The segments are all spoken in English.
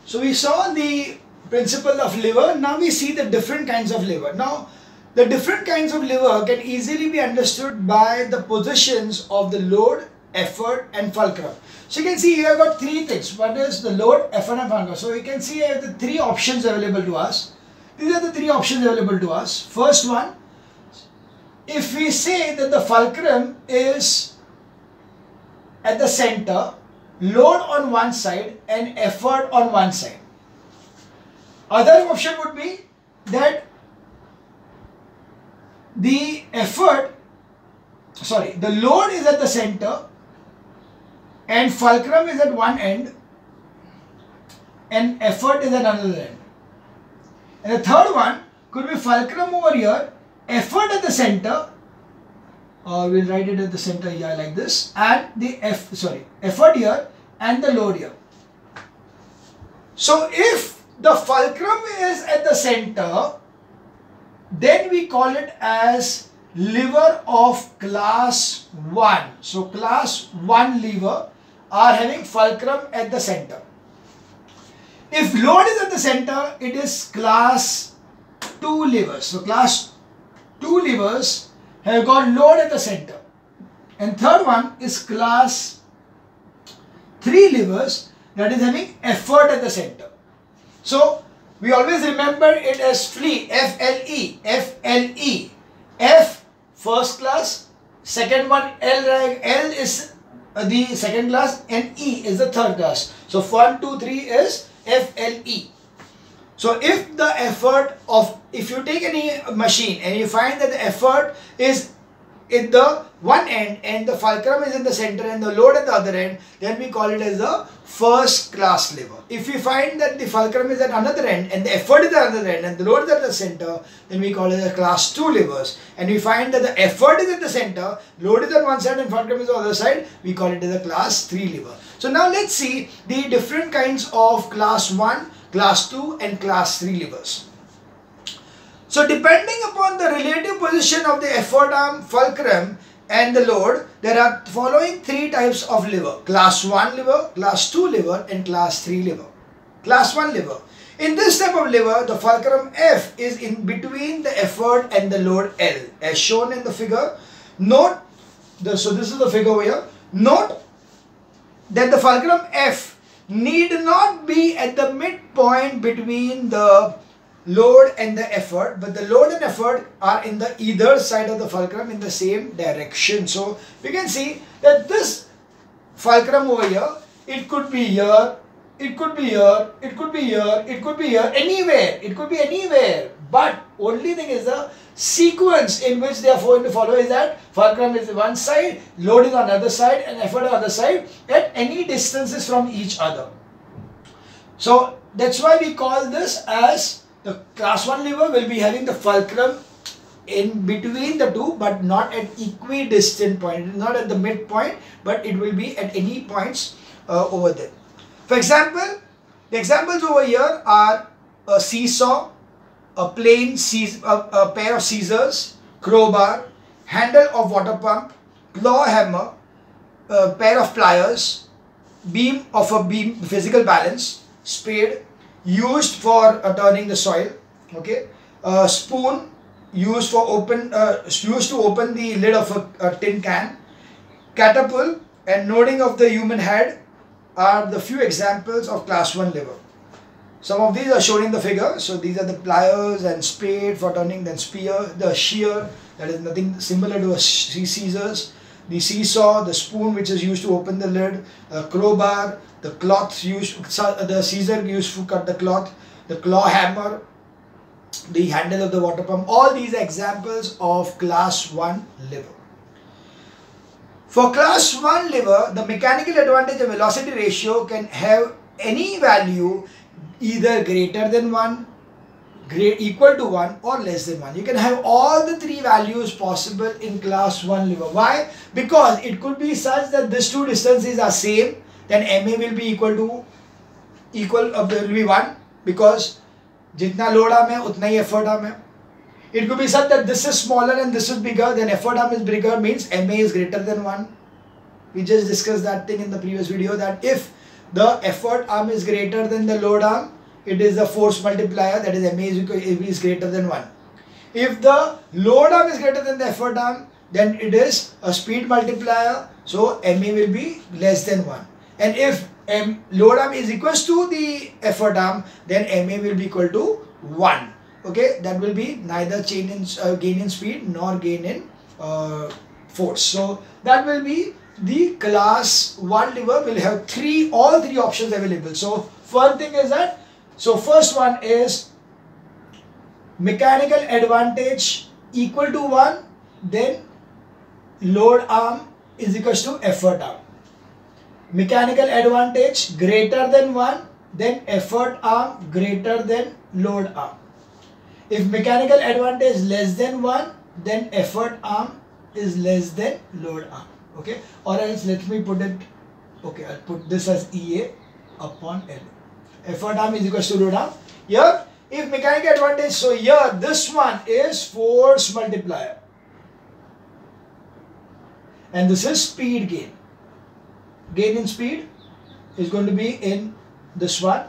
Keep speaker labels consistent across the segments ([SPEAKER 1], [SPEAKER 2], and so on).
[SPEAKER 1] So we saw the principle of lever. Now we see the different kinds of lever. Now the different kinds of lever can easily be understood by the positions of the load, effort and fulcrum. So you can see here I got three things. One is the load, effort and fulcrum. So you can see here the three options available to us. These are the three options available to us. First one, if we say that the fulcrum is at the center, load on one side and effort on one side. Other option would be that the load is at the center and fulcrum is at one end and effort is at another end. And the third one could be fulcrum over here, effort at the center, or we'll write it at the center here like this, and the effort here and the load here. So if the fulcrum is at the center, then we call it as lever of class 1. So class 1 lever are having fulcrum at the center. If load is at the center, it is class 2 levers. So class 2 levers have got load at the center. And third one is class 3 levers that is having effort at the center. So we always remember it as FLE, F-L-E, F-L-E. F first class, second one L is the second class and E is the third class. So 1, 2, 3 is F-L-E. So if the effort of, if you take any machine and you find that the effort is in the one end and the fulcrum is in the center and the load at the other end, then we call it as the first class lever. If we find that the fulcrum is at another end and the effort is at another end and the load is at the center, then we call it a class 2 levers. And we find that the effort is at the center, load is on one side and fulcrum is on the other side, we call it as a class 3 lever. So now let's see the different kinds of class 1, class 2 and class 3 levers. So depending upon the relative position of the effort arm, fulcrum and the load, there are following three types of lever: class 1 lever, class 2 lever and class 3 lever. Class 1 lever. In this type of lever, the fulcrum F is in between the effort and the load L as shown in the figure. So this is the figure over here. Note that the fulcrum F need not be at the midpoint between the load and the effort, but the load and effort are in the either side of the fulcrum in the same direction. So we can see that this fulcrum over here, it could be here, it could be here, it could be here, it could be here, anywhere, it could be anywhere. But only thing is the sequence in which they are going to follow is that fulcrum is on one side, load is on the other side and effort on the other side at any distances from each other. So that's why we call this as the class 1 lever will be having the fulcrum in between the two, but not at equidistant point. It is not at the midpoint, but it will be at any points over there. For example, the examples over here are a seesaw, a pair of scissors, crowbar, handle of water pump, claw hammer, a pair of pliers, beam of a physical balance, spade, used for turning the soil, okay, spoon used for used to open the lid of a tin can, catapult and nodding of the human head are the few examples of class 1 lever. Some of these are shown in the figure. So these are the pliers and spade for turning, then spear, the shear, that is nothing similar to a scissors, the seesaw, the spoon which is used to open the lid, a crowbar, the cloth used, the scissor used to cut the cloth, the claw hammer, the handle of the water pump. All these are examples of class 1 lever. For class 1 lever, the mechanical advantage and velocity ratio can have any value either greater than 1, equal to 1 or less than 1. You can have all the three values possible in class 1 lever. Why? Because it could be such that these two distances are same, then MA will be will be 1 because jitna load arm hai utna hi effort arm hai. It could be such that this is smaller and this is bigger, then effort arm is bigger, means MA is greater than 1. We just discussed that thing in the previous video, that if the effort arm is greater than the load arm, it is the force multiplier, that is MA is greater than 1. If the load arm is greater than the effort arm, then it is a speed multiplier, so MA will be less than 1. And if load arm is equals to the effort arm, then MA will be equal to 1. Okay, that will be neither change in gain in speed nor gain in force. So that will be the class 1 lever. Will have all three options available. So first thing is that, so first one is mechanical advantage equal to 1, then load arm is equals to effort arm. Mechanical advantage greater than 1, then effort arm greater than load arm. If mechanical advantage less than 1, then effort arm is less than load arm. Okay, or else let me put it, okay, I'll put this as EA upon L. Effort arm is equal to load arm. Here, if mechanical advantage, so here this one is force multiplier. And this is speed gain. Gain in speed is going to be in this one,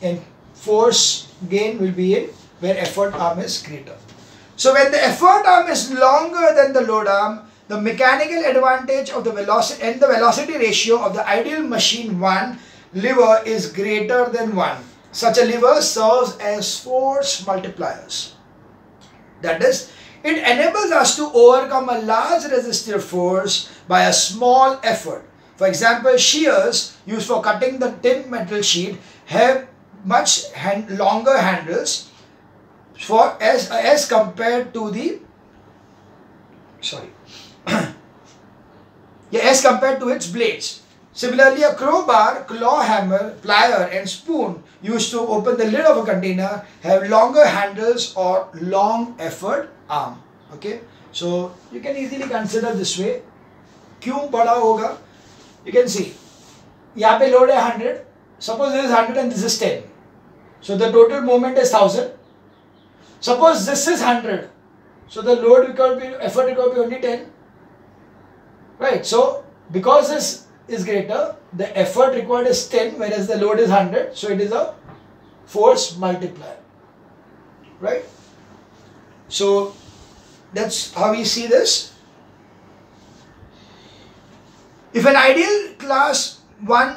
[SPEAKER 1] and force gain will be in where effort arm is greater. So when the effort arm is longer than the load arm, the mechanical advantage of the velocity and the velocity ratio of the ideal machine 1 lever is greater than 1. Such a lever serves as force multipliers. That is, it enables us to overcome a large resistive force by a small effort. For example, shears used for cutting the thin metal sheet have much longer handles as compared to the as compared to its blades. Similarly, a crowbar, claw hammer, plier and spoon used to open the lid of a container have longer handles or long effort arm. Okay, so you can easily consider this way. क्यों बड़ा होगा? You can see यहाँ पे load है 100. Suppose this is 100 and this is 10. So the total moment is 1000. Suppose this is 100. So the load will be, effort will be only 10. Right. So because this is greater, the effort required is 10, whereas the load is 100. So it is a force multiplier. Right. So that's how we see this. If an ideal class 1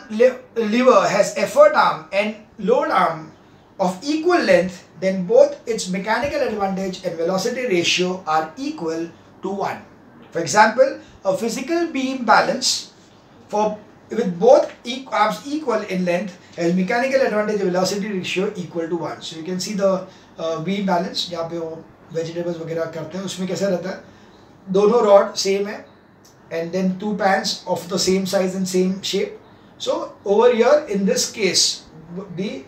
[SPEAKER 1] lever has effort arm and load arm of equal length, then both its mechanical advantage and velocity ratio are equal to 1. For example, a physical beam balance with both arms equal in length has mechanical advantage and velocity ratio equal to 1. So you can see the beam balance, जहाँ पे वो vegetables वगैरह करते हैं, उसमें कैसा रहता है, दोनों rod same है, and then two pans of the same size and same shape. So over here in this case, the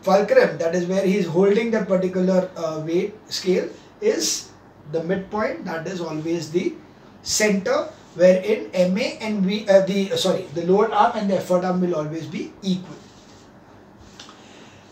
[SPEAKER 1] fulcrum, that is where he is holding that particular weight scale, is the midpoint, that is always the center, wherein MA and the load arm and the effort arm will always be equal.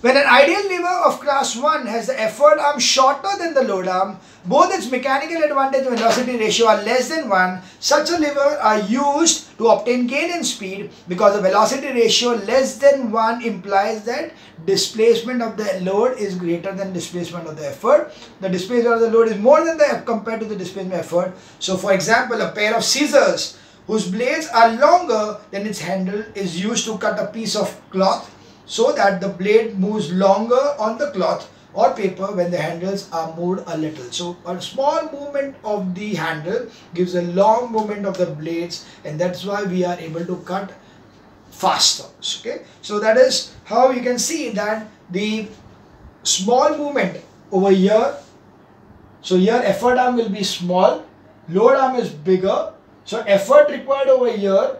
[SPEAKER 1] When an ideal lever of class 1 has the effort arm shorter than the load arm, both its mechanical advantage and velocity ratio are less than 1. Such a lever are used to obtain gain in speed because the velocity ratio less than 1 implies that displacement of the load is greater than displacement of the effort. The displacement of the load is more than the compared to the displacement effort. So for example, a pair of scissors whose blades are longer than its handle is used to cut a piece of cloth, so that the blade moves longer on the cloth or paper when the handles are moved a little. So a small movement of the handle gives a long movement of the blades, and that's why we are able to cut faster. Okay, so that is how you can see that the small movement over here, so here effort arm will be small, load arm is bigger, so effort required over here,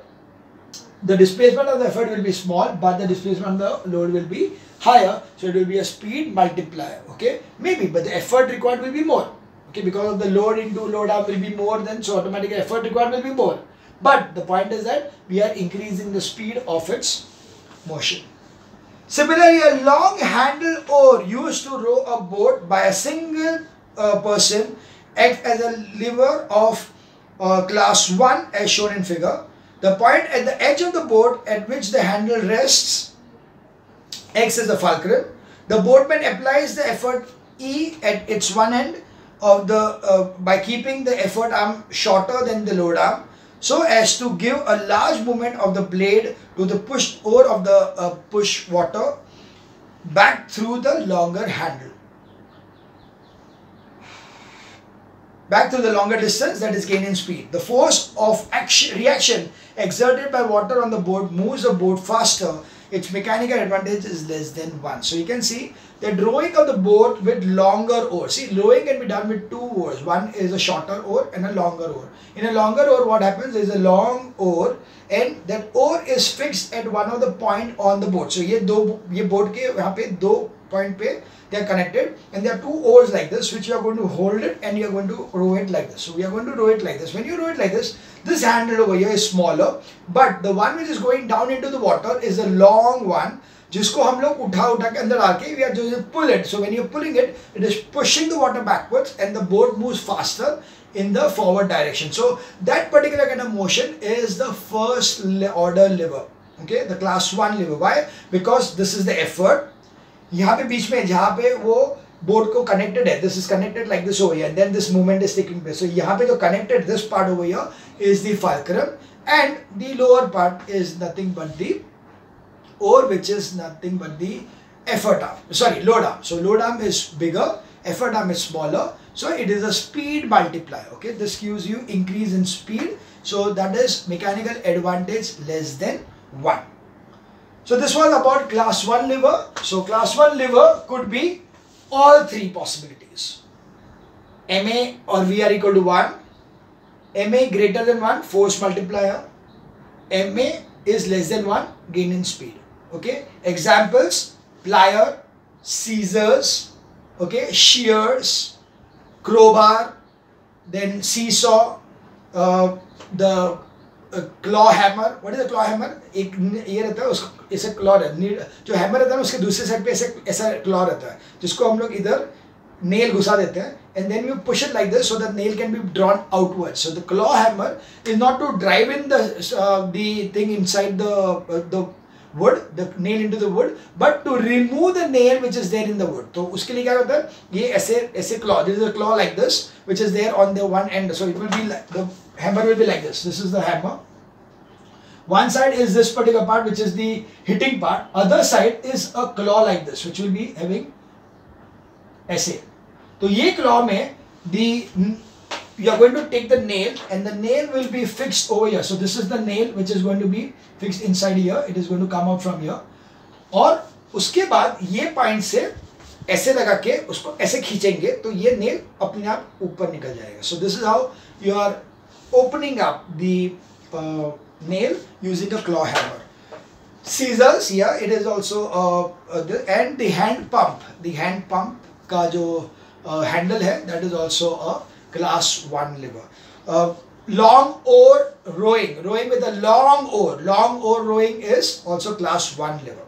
[SPEAKER 1] the displacement of the effort will be small, but the displacement of the load will be higher, so it will be a speed multiplier. Okay, maybe, but the effort required will be more. Okay, because of the load into load arm will be more, then so automatically effort required will be more. But the point is that we are increasing the speed of its motion. Similarly, a long handle oar used to row a boat by a single person acts as a lever of class 1 as shown in figure. The point at the edge of the boat at which the handle rests, X is the fulcrum. The boatman applies the effort E at its one end of the by keeping the effort arm shorter than the load arm, so as to give a large movement of the blade to the pushed oar of the push water back through the longer handle. Back to the longer distance, that is gain in speed. The force of reaction exerted by water on the boat moves the boat faster. Its mechanical advantage is less than 1. So you can see that rowing of the boat with longer oars. See, rowing can be done with two oars. One is a shorter oar and a longer oar. In a longer oar, what happens is a long oar, and that oar is fixed at one of the point on the boat. So ये boat के यहाँ पे दो point पे they are connected, and there are two oars like this, which you are going to hold it and you are going to row it like this. So we are going to row it like this. When you row it like this handle over here is smaller, but the one which is going down into the water is a long one, जिसको हम लोग उठा के अंदर आके we are just pull it. So when you are pulling it, it is pushing the water backwards and the boat moves faster in the forward direction. So that particular kind of motion is the first order lever, okay, the class 1 lever. Why? Because this is the effort. यहाँ पे बीच में जहाँ पे वो board को connected है, this is connected like this over here, and then this movement is taking place. So यहाँ पे जो connected, this part over here is the fulcrum, and the lower part is nothing but the oar, which is nothing but the effort arm. Sorry, load arm. So load arm is bigger, effort arm is smaller. So it is a speed multiplier. Okay, this gives you increase in speed. So that is mechanical advantage less than 1. So this was about class 1 lever. So class 1 lever could be all three possibilities. MA or VR equal to 1. MA greater than 1, force multiplier. MA is less than 1, gain in speed. Okay. Examples: plier, scissors, okay, shears, crowbar, then seesaw, the claw hammer. What is a claw hammer? एक ये रहता है, उसको ऐसे claw रहता है, जो hammer रहता है उसके दूसरे साइड पे ऐसे ऐसा claw रहता है, जिसको हम लोग इधर nail घुसा देते हैं, and then you push it like this so that nail can be drawn outwards. So the claw hammer is not to drive in the thing inside the wood, the nail into the wood, but to remove the nail which is there in the wood. तो उसके लिए क्या होता है, ये ऐसे claw, there is a claw like this which is there on the one end. So it will be like, the hammer will be like this. This is the hammer. One side is this particular part, which is the hitting part. Other side is a claw like this, which will be having ऐसे. तो ये claw में you are going to take the nail, and the nail will be fixed over here. So this is the nail which is going to be fixed inside here. It is going to come out from here. और उसके बाद ये point से ऐसे लगा के उसको ऐसे खींचेंगे तो ये nail अपने आप ऊपर निकल जाएगा. So this is how you are opening up the nail using a claw hammer. Scissors, yeah, it is also and the hand pump. The hand pump का जो handle है, that is also a class 1 lever. Long oar rowing with a long oar rowing is also class 1 lever.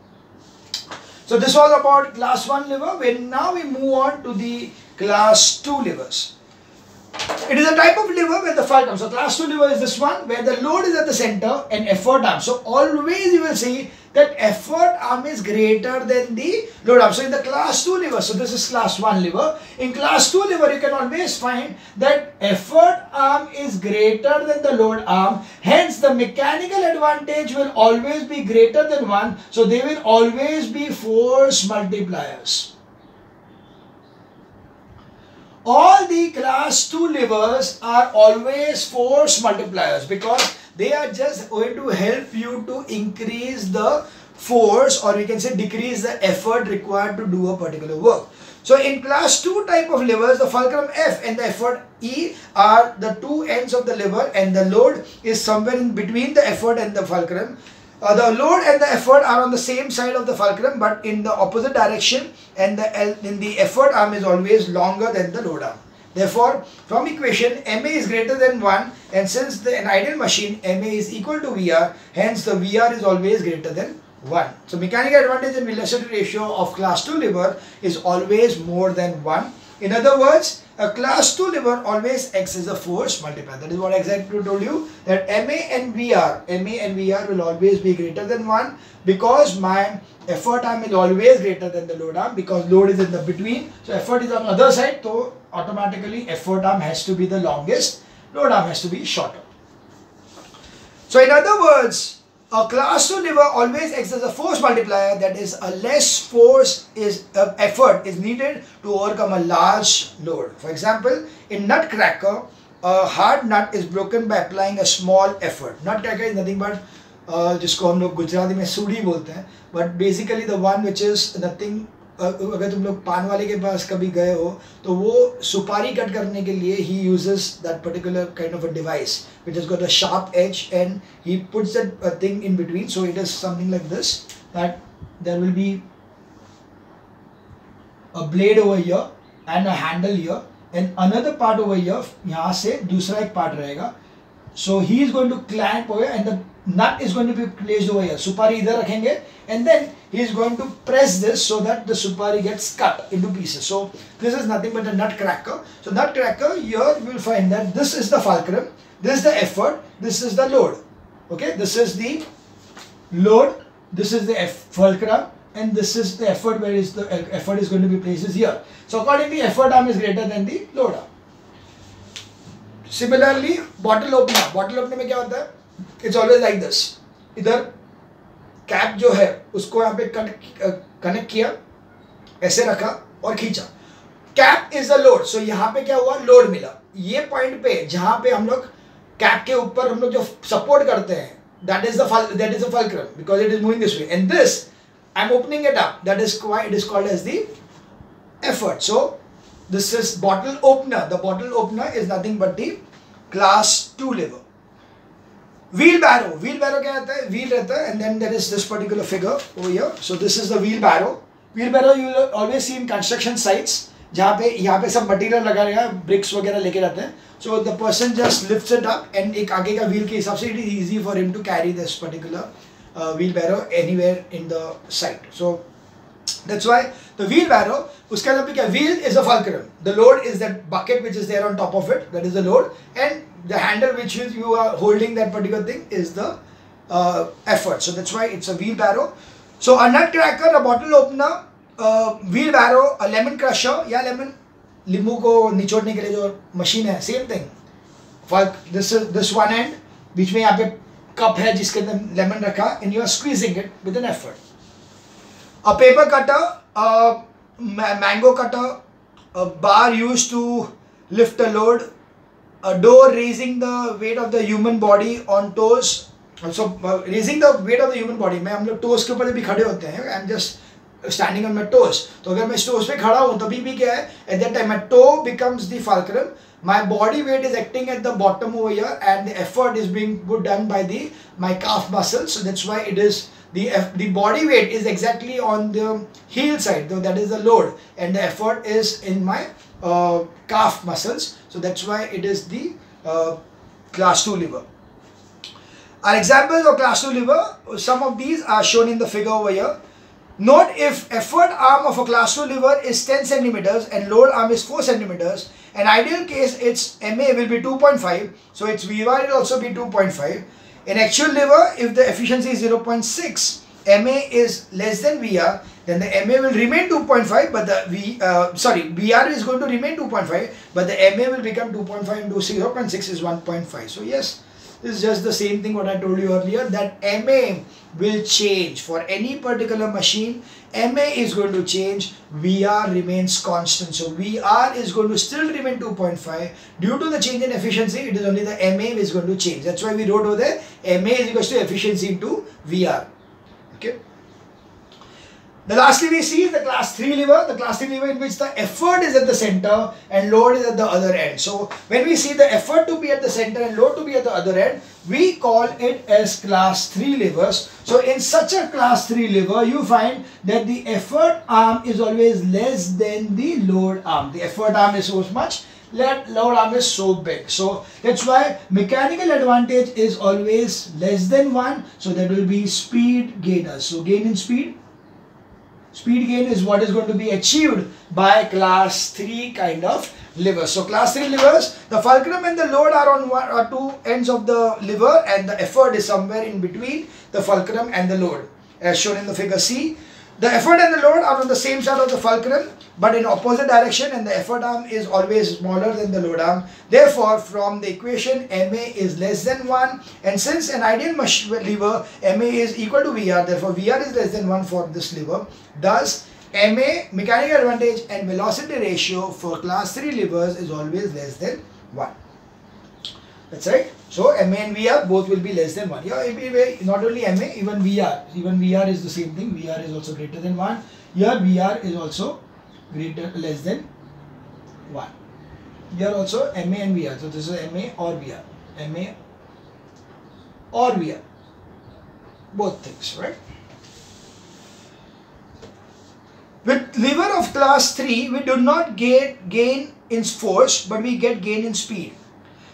[SPEAKER 1] So this was about class 1 lever. Now we move on to the class 2 levers. It is a type of lever where the fulcrum. So class 2 lever is this one where the load is at the center and effort arm. So always you will see that effort arm is greater than the load arm. So in the class 2 lever, so this is class 1 lever. In class 2 lever, you can always find that effort arm is greater than the load arm. Hence, the mechanical advantage will always be greater than 1. So they will always be force multipliers. All the class 2 levers are always force multipliers because they are just going to help you to increase the force, or we can say decrease the effort required to do a particular work. So in class 2 type of levers, the fulcrum F and the effort E are the two ends of the lever, and the load is somewhere in between the effort and the fulcrum. The load and the effort are on the same side of the fulcrum but in the opposite direction, and the effort arm is always longer than the load arm. Therefore, from equation, MA is greater than 1, and since an ideal machine, MA is equal to VR, hence the VR is always greater than 1. So mechanical advantage and velocity ratio of class 2 lever is always more than 1. In other words, a class 2 lever always acts as a force multiplier. That is what I exactly told you, that MA and VR will always be greater than 1 because my effort arm is always greater than the load arm because load is in the between. So effort is on the other side, so automatically effort arm has to be the longest, load arm has to be shorter. So in other words, a class 2 lever always acts as a force multiplier, that is a less effort is needed to overcome a large load. For example, in nutcracker, a hard nut is broken by applying a small effort. Nutcracker is nothing but जिसको हम लोग गुजराती में सूढ़ी बोलते हैं, but basically the one which is nothing. अगर तुम लोग पान वाले के पास कभी गए हो तो वो सुपारी कट करने के लिए he uses that particular kind of a device which has got a sharp edge and he puts that thing in between. So it is something like this, that there will be a blade over here and a handle here and another part over here. यहाँ से दूसरा एक part रहेगा. So he is going to clamp over and the nut is going to be placed over here. Supari इधर रखेंगे and then he is going to press this so that the supari gets cut into pieces. So this is nothing but a nutcracker. So nutcracker, here you will find that this is the fulcrum, this is the effort, this is the load. Okay, this is the load, this is the fulcrum, and this is the effort where is the effort is going to be placed here. So accordingly, effort arm is greater than the load arm. Similarly, bottle opener. Bottle opener में क्या होता है? It's always like this. इधर cap जो है उसको यहाँ पे कनेक्ट किया, ऐसे रखा और खींचा. Cap is the load. So यहाँ पे क्या हुआ? लोड मिला. ये पॉइंट पे जहाँ पे हम लोग कैप के ऊपर हम लोग जो सपोर्ट करते हैं, that is the fulcrum because it is moving this way. And this, I'm opening it up. That is why it is called as the effort. So this is bottle opener. The bottle opener is nothing but the class 2 lever. Wheelbarrow. Wheelbarrow क्या रहता है? Wheel रहता है and then there is this particular figure over here. So this is the wheelbarrow. Wheelbarrow you will always see in construction sites जहाँ पे यहाँ पे सब मटेरियल लगा रहेगा, ब्रिक्स वगैरह लेके जाते हैं. So the person just lifts it up and एक आगे का wheel के हिसाब से it is easy for him to carry this particular wheelbarrow anywhere in the site. So that's why the wheelbarrow, उसके अंदर भी क्या? Wheel is a fulcrum. The load is that bucket which is there on top of it. That is the load, and the handle which is you are holding that particular thing is the effort. So that's why it's a wheelbarrow. So a nutcracker, a bottle opener, wheelbarrow, a lemon crusher या नींबू को निचोड़ने के लिए जो machine है, same thing. This one end, बीच में यहाँ पे कप है जिसके अंदर लेमन रखा, and you are squeezing it with an effort. A paper cutter, a mango cutter, a bar used to lift a load, a door raising the weight of the human body on toes. So raising the weight of the human body, मैं हम लोग toes के ऊपर भी खड़े होते हैं. I'm just standing on my toes. तो अगर मैं toes पे खड़ा हूँ तभी भी क्या है? At that time my toe becomes the fulcrum. My body weight is acting at the bottom over here, and the effort is being done by my calf muscles. So that's why it is the body weight is exactly on the heel side. So that is the load, and the effort is in my calf muscles. So that's why it is the class 2 lever. Our examples of class 2 lever, some of these are shown in the figure over here. Note, if effort arm of a class 2 lever is 10 centimeters and load arm is 4 centimeters, in ideal case its MA will be 2.5, so its VR will also be 2.5. In actual lever, if the efficiency is 0.6, MA is less than VR, then the MA will remain 2.5, but the VR is going to remain 2.5, but the MA will become 2.5 into 0.6 is 1.5. So yes, this is just the same thing what I told you earlier, that MA will change for any particular machine. MA is going to change, VR remains constant. So VR is going to still remain 2.5. Due to the change in efficiency, it is only the MA is going to change. That's why we wrote over there, MA is equal to efficiency into VR. Okay. The lastly we see the class 3 lever, the class 3 lever in which the effort is at the center and load is at the other end. So when we see the effort to be at the center and load to be at the other end, we call it as class 3 levers. So in such a class 3 lever, you find that the effort arm is always less than the load arm. The effort arm is so much, load arm is so big. So that's why mechanical advantage is always less than 1. So that will be speed gainers. So gain in speed. Speed gain is what is going to be achieved by class 3 kind of levers. So class 3 levers, the fulcrum and the load are on one or two ends of the lever, and the effort is somewhere in between the fulcrum and the load, as shown in the figure C. The effort and the load are on the same side of the fulcrum but in opposite direction, and the effort arm is always smaller than the load arm. Therefore, from the equation, MA is less than 1, and since an ideal lever, MA is equal to VR, therefore VR is less than 1 for this lever. Thus, MA, mechanical advantage, and velocity ratio for class 3 levers is always less than 1. That's right. So MA and VR both will be less than 1. Yeah, not only MA, even VR. Even VR is the same thing. VR is also greater than 1. Here VR is also less than 1. Here also MA and VR. So this is MA or VR. MA or VR. Both things, right? With lever of class 3, we do not get gain in force, but we get gain in speed.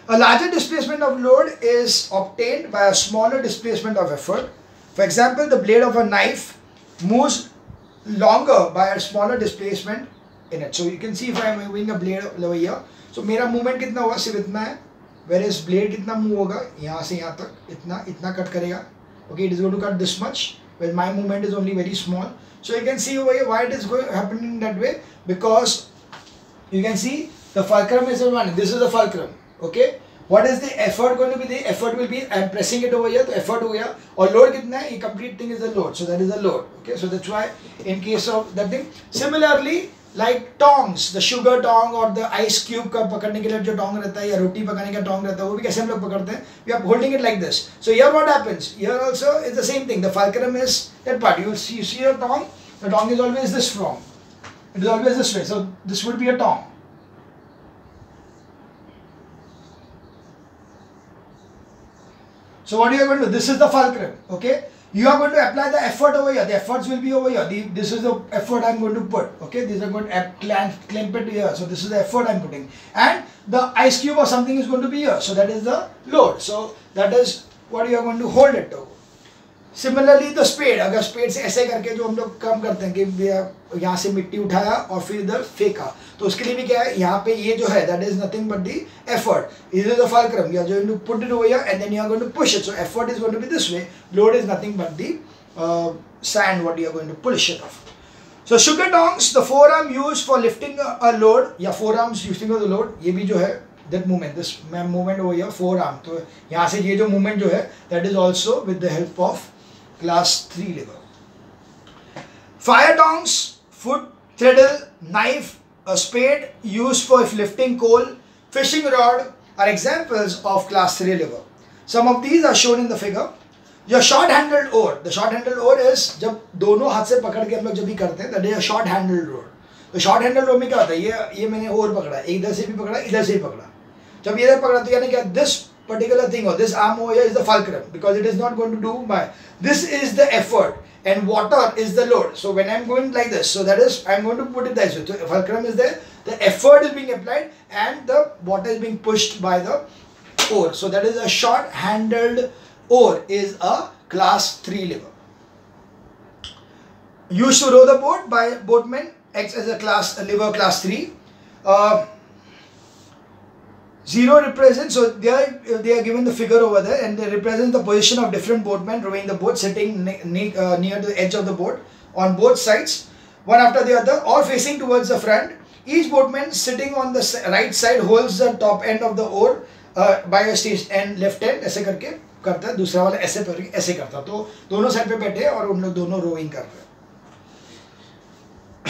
[SPEAKER 1] A larger displacement of load is obtained by a smaller displacement of effort. For example, the blade of a knife moves longer by a smaller displacement in it. So you can see if I am moving a blade over here. So मेरा movement कितना होगा, सिर्फ इतना है. Whereas blade कितना move होगा, यहाँ से यहाँ तक इतना cut करेगा. Okay, it is going to cut this much. Well, my movement is only very small. So you can see over here why it is happening that way, because you can see the fulcrum is one. This is the fulcrum. Okay, what is the effort going to be? The effort will be, I am pressing it over here, the effort over here, or load kitna hai? Complete thing is the load, so that is the load. Okay, so that's why in case of that thing. Similarly, like tongs, the sugar tong or the ice cube का पकड़ने के लिए जो tong रहता है या रोटी पकाने का tong रहता है, वो भी कैसे हम लोग पकड़ते हैं? We are holding it like this. So here what happens? Here also is the same thing. The fulcrum is that part. You see a tong. The tong is always this form. It is always this way. So this would be a tong. So what you are going to do? This is the fulcrum. Okay. You are going to apply the effort over here. The efforts will be over here. This is the effort I am going to put. Okay. These are going to clamp it here. So this is the effort I am putting. And the ice cube or something is going to be here. So that is the load. So that is what you are going to hold it to. Similarly, the spade. अगर spade से ऐसे करके जो हम लोग काम करते हैं कि यहाँ से मिट्टी उठाया और फिर इधर फेंका, तो उसके लिए भी क्या है, यहाँ पे ये जो है, that is nothing but the effort. This is the fulcrum. You are going to put it over here and then you are going to push it. So effort is going to be this way. Load is nothing but the sand what you are going to push it off. So sugar tongs, the forearm used for lifting a load, या forearms using the load, ये भी जो है, that movement, this movement over here, forearm. तो यहाँ से ये जो movement जो है, that is also with the help of class 3 lever. Fire tongs, foot threadle, knife, a spade used for lifting coal, fishing rod are examples of class 3 lever. Some of these are shown in the figure. Your short handled oar. The short handled oar is जब दोनों हाथ से पकड़ के हम लोग जब भी करते हैं, that is a short handled oar. तो short handled oar में क्या होता है, ये मैंने oar पकड़ा, इधर से भी पकड़ा, इधर से भी पकड़ा. जब ये इधर पकड़ा तो यानी क्या, this particular thing or this arm over here is the fulcrum, because it is not going to do by, this is the effort and water is the load. So when I am going like this, so that is, I am going to put it this way. So fulcrum is there, the effort is being applied and the water is being pushed by the oar. So that is a short handled oar, is a class 3 lever. Used to row the boat by boatmen, acts as a lever class 3. 0 represents, so they are given the figure over there, and they represent the position of different boatmen rowing the boat, sitting near the edge of the boat on both sides, one after the other, or facing towards the front. Each boatman sitting on the right side holds the top end of the oar by a stage and left end, ऐसे करके करता है, दूसरा वाला ऐसे करके ऐसे करता है, तो दोनों साइड पे बैठे और उन लोग दोनों rowing कर रहे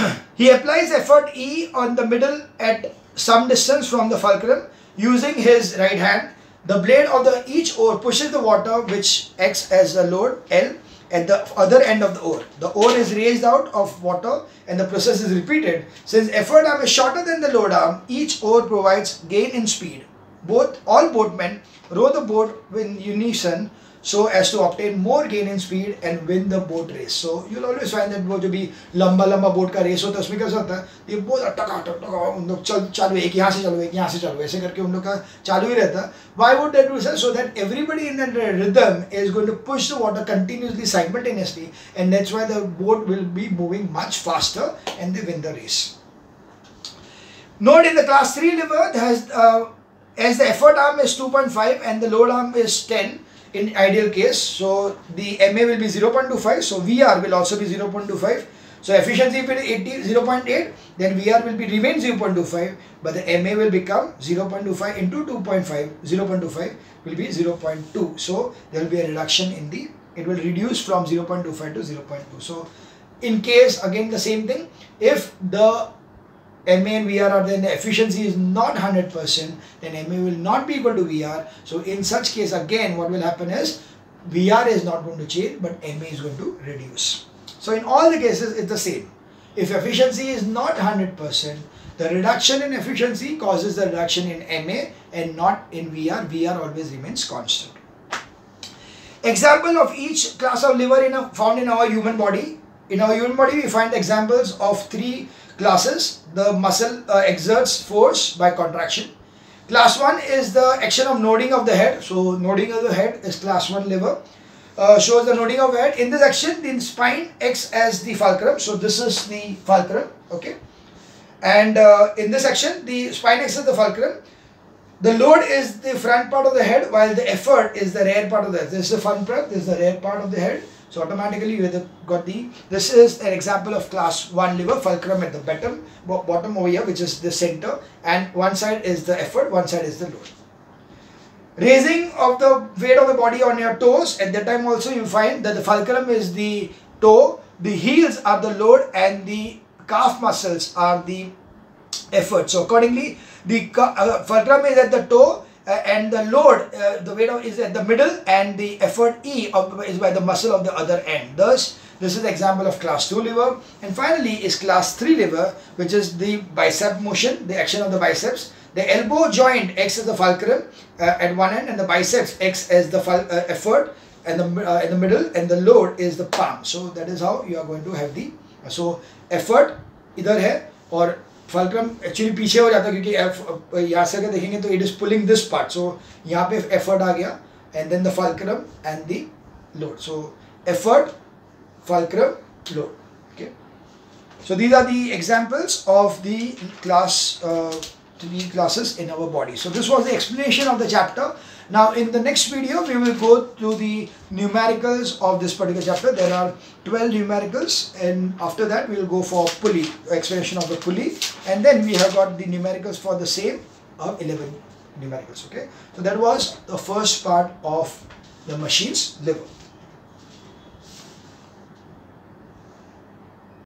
[SPEAKER 1] हैं. He applies effort E on the middle at some distance from the fulcrum. Using his right hand, the blade of each oar pushes the water, which acts as a load L at the other end of the oar. The oar is raised out of water and the process is repeated. Since effort arm is shorter than the load arm, each oar provides gain in speed. All boatmen row the boat in unison so as to obtain more gain in speed and win the boat race. So you'll always find that वो जो भी लंबा boat का race होता है उसमें कैसा होता है, ये बहुत टका उन लोग चालू एक यहाँ से चालू एक यहाँ से चालू ऐसे करके उन लोग का चालू ही रहता है. Why would they do so? So that everybody in that rhythm is going to push the water continuously simultaneously, and that's why the boat will be moving much faster and they win the race. Note in the class 3 liver has as the effort arm is 2.5 and the load arm is 10 in ideal case, so the MA will be 0.25, so VR will also be 0.25. So efficiency if it is 0.8, then VR will be remain 0.25, but the MA will become 0.25 into 2.5, 0.25 will be 0.2. So there will be a reduction in the, it will reduce from 0.25 to 0.2. So in case, again the same thing, if the MA and VR are then the efficiency is not 100%, then MA will not be equal to VR. So in such case, again what will happen is VR is not going to change, but MA is going to reduce. So in all the cases it's the same. If efficiency is not 100%, the reduction in efficiency causes the reduction in MA and not in VR. VR always remains constant. Example of each class of liver found in our human body. In our human body we find examples of 3 classes. The muscle exerts force by contraction. Class 1 is the action of nodding of the head. So nodding of the head is class 1 liver. Shows the nodding of the head. In this action, the spine acts as the fulcrum. So this is the fulcrum, okay. And in this action, the spine acts as the fulcrum. The load is the front part of the head, while the effort is the rear part of the head. This is the front part, this is the rear part of the head. So automatically you got this is an example of class 1 liver, fulcrum at the bottom over here, which is the center, and one side is the effort, one side is the load. Raising of the weight of the body on your toes, at that time also you find that the fulcrum is the toe, the heels are the load, and the calf muscles are the effort. So accordingly, the fulcrum is at the toe, and the load, the weight is at the middle, and the effort E is by the muscle of the other end. Thus, this is the example of class 2 liver. And finally is class 3 liver, which is the bicep motion, the action of the biceps. The elbow joint acts as the fulcrum at one end, and the biceps acts as the effort, and in the middle, and the load is the palm. So that is how you are going to have the effort इधर है और fulcrum actually पीछे हो जाता है क्योंकि यहाँ से अगर देखेंगे तो it is pulling this part. So यहाँ पे effort आ गया, and then the fulcrum and the load. So effort, fulcrum, load. Okay. So these are the examples of the class 3 classes in our body. So this was the explanation of the chapter. Now in the next video we will go through the numericals of this particular chapter. There are 12 numericals, and after that we will go for pulley, explanation of the pulley, and then we have got the numericals for the same 11 numericals. Okay, so that was the first part of the machine's liver.